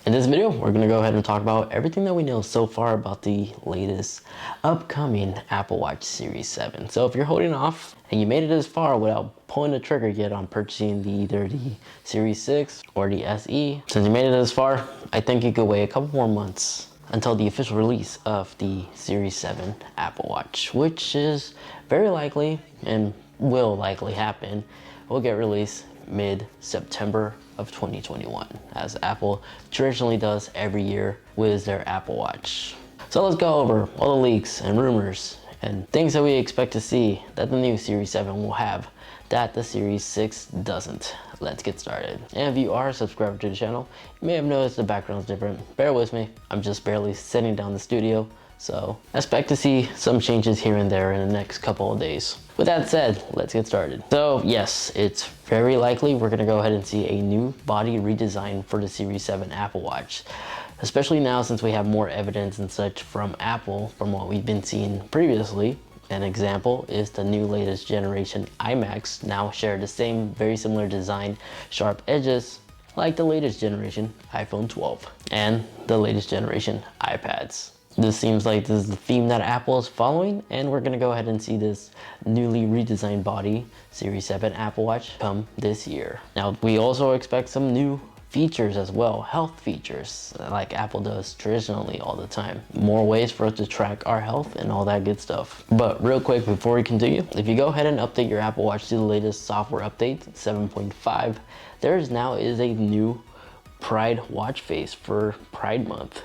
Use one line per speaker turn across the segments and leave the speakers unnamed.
In this video, we're going to go ahead and talk about everything that we know so far about the latest upcoming Apple Watch Series 7. So if you're holding off and you made it this far without pulling the trigger yet on purchasing either the Series 6 or the SE, since you made it this far, I think you could wait a couple more months until the official release of the Series 7 Apple Watch, which is very likely and will likely happen. Will get released mid-September of 2021, as Apple traditionally does every year with their Apple Watch. So let's go over all the leaks and rumors and things that we expect to see that the new Series 7 will have that the Series 6 doesn't. Let's get started. And if you are a subscriber to the channel, you may have noticed the background is different. Bear with me, I'm just barely sitting down the studio, so expect to see some changes here and there in the next couple of days. With that said, let's get started. So yes, it's very likely we're gonna go ahead and see a new body redesign for the Series 7 Apple Watch. Especially now since we have more evidence and such from Apple from what we've been seeing previously. An example is the new latest generation iMacs now share the same very similar design, sharp edges, like the latest generation iPhone 12 and the latest generation iPads. This seems like this is the theme that Apple is following, and we're gonna go ahead and see this newly redesigned body Series 7 Apple Watch come this year. Now, we also expect some new features as well, health features, like Apple does traditionally all the time. More ways for us to track our health and all that good stuff. But real quick before we continue, if you go ahead and update your Apple Watch to the latest software update, 7.5, there now is a new Pride watch face for Pride Month.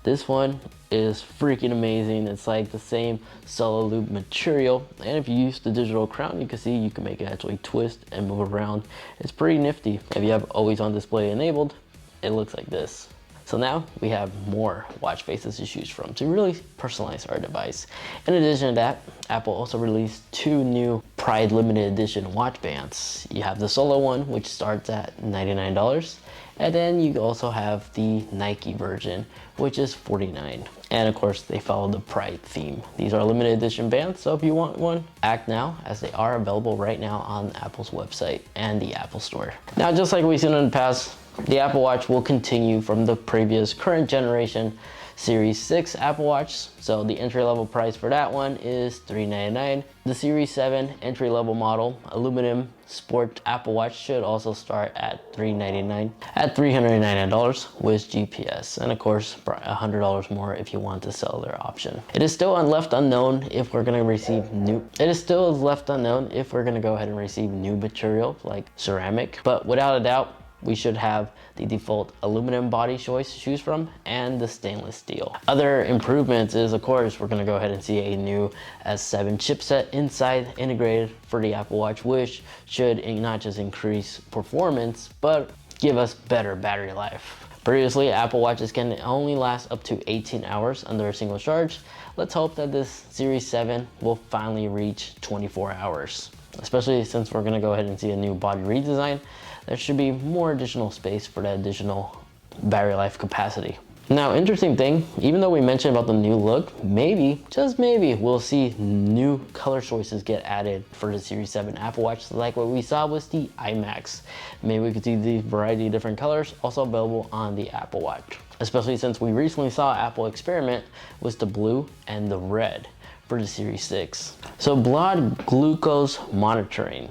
This one is freaking amazing. It's like the same solo loop material, and if you use the digital crown, you can see you can make it actually twist and move around. It's pretty nifty. If you have always on display enabled, it looks like this. So now we have more watch faces to choose from to really personalize our device. In addition to that, Apple also released two new Pride limited edition watch bands. You have the solo one, which starts at $99. And then you also have the Nike version, which is $49. And of course, they follow the Pride theme. These are limited edition bands, so if you want one, act now, as they are available right now on Apple's website and the Apple Store. Now, just like we've seen in the past, the Apple Watch will continue from the previous current generation Series 6 Apple Watch. So the entry-level price for that one is $399. The Series 7 entry-level model aluminum sport Apple Watch should also start at $399 at $399 with GPS, and of course $100 more if you want the cellular option. It is still left unknown if we're going to receive new. It is still left unknown if we're going to go ahead and receive new material like ceramic, but without a doubt, we should have the default aluminum body choice to choose from and the stainless steel. Other improvements is, of course, we're gonna go ahead and see a new S7 chipset inside integrated for the Apple Watch, which should not just increase performance, but give us better battery life. Previously, Apple Watches can only last up to 18 hours under a single charge. Let's hope that this Series 7 will finally reach 24 hours. Especially since we're gonna go ahead and see a new body redesign, there should be more additional space for that additional battery life capacity. Now, interesting thing, even though we mentioned about the new look, maybe, just maybe, we'll see new color choices get added for the Series 7 Apple Watch, like what we saw with the iMacs. Maybe we could see the variety of different colors also available on the Apple Watch, especially since we recently saw Apple experiment with the blue and the red for the Series 6. So blood glucose monitoring.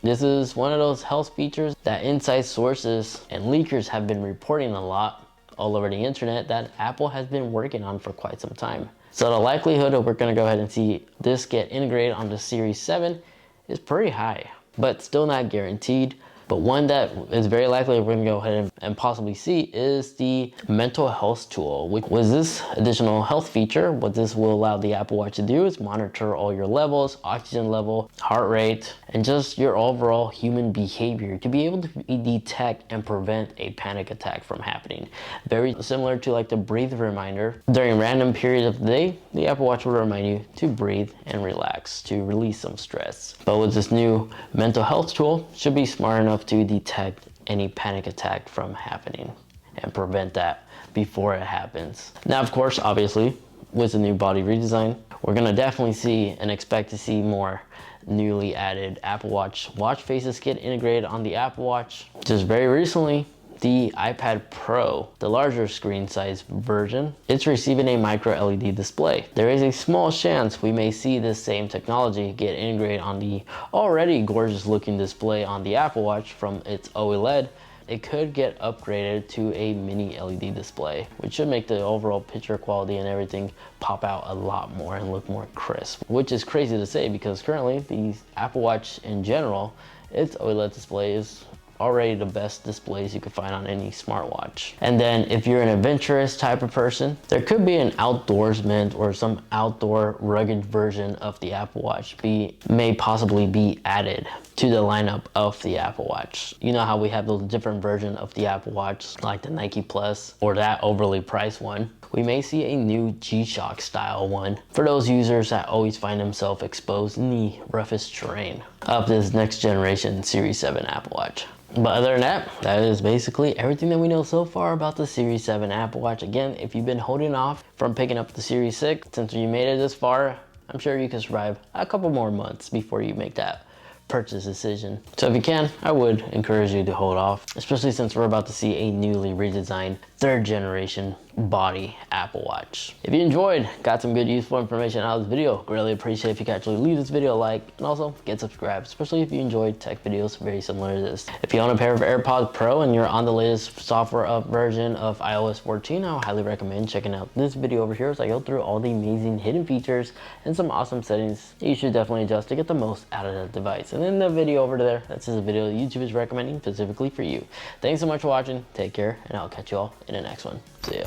This is one of those health features that inside sources and leakers have been reporting a lot all over the internet that Apple has been working on for quite some time. So the likelihood that we're gonna go ahead and see this get integrated on the Series 7 is pretty high, but still not guaranteed. But one that is very likely we're gonna go ahead and possibly see is the mental health tool. With this additional health feature, what this will allow the Apple Watch to do is monitor all your levels, oxygen level, heart rate, and just your overall human behavior to be able to detect and prevent a panic attack from happening. Very similar to like the breathe reminder. During random periods of the day, the Apple Watch will remind you to breathe and relax to release some stress. But with this new mental health tool, should be smart enough to detect any panic attack from happening and prevent that before it happens. Now, of course, obviously, with the new body redesign, we're gonna definitely see and expect to see more newly added Apple Watch watch faces get integrated on the Apple Watch. Just very recently, the iPad Pro, the larger screen size version, it's receiving a micro LED display. There is a small chance we may see this same technology get integrated on the already gorgeous looking display on the Apple Watch from its OLED. It could get upgraded to a mini LED display, which should make the overall picture quality and everything pop out a lot more and look more crisp, which is crazy to say because currently the Apple Watch in general, its OLED display is already the best displays you could find on any smartwatch. And then if you're an adventurous type of person, there could be an outdoorsman or some outdoor rugged version of the Apple Watch may possibly be added to the lineup of the Apple Watch. You know how we have those different versions of the Apple Watch, like the Nike Plus or that overly priced one. We may see a new G-Shock style one for those users that always find themselves exposed in the roughest terrain of this next generation Series 7 Apple Watch. But other than that, that is basically everything that we know so far about the Series 7 Apple Watch. Again, if you've been holding off from picking up the Series 6, since you made it this far, I'm sure you can survive a couple more months before you make that purchase decision. So if you can, I would encourage you to hold off, especially since we're about to see a newly redesigned 3rd generation body Apple Watch. If you enjoyed, got some good useful information out of this video, greatly appreciate if you could actually leave this video a like and also get subscribed, especially if you enjoyed tech videos very similar to this. If you own a pair of AirPod Pro and you're on the latest software up version of iOS 14, I would highly recommend checking out this video over here as I go through all the amazing hidden features and some awesome settings you should definitely adjust to get the most out of the device. And then the video over there, that's just a video that YouTube is recommending specifically for you. Thanks so much for watching, take care, and I'll catch you all in the next one. See ya.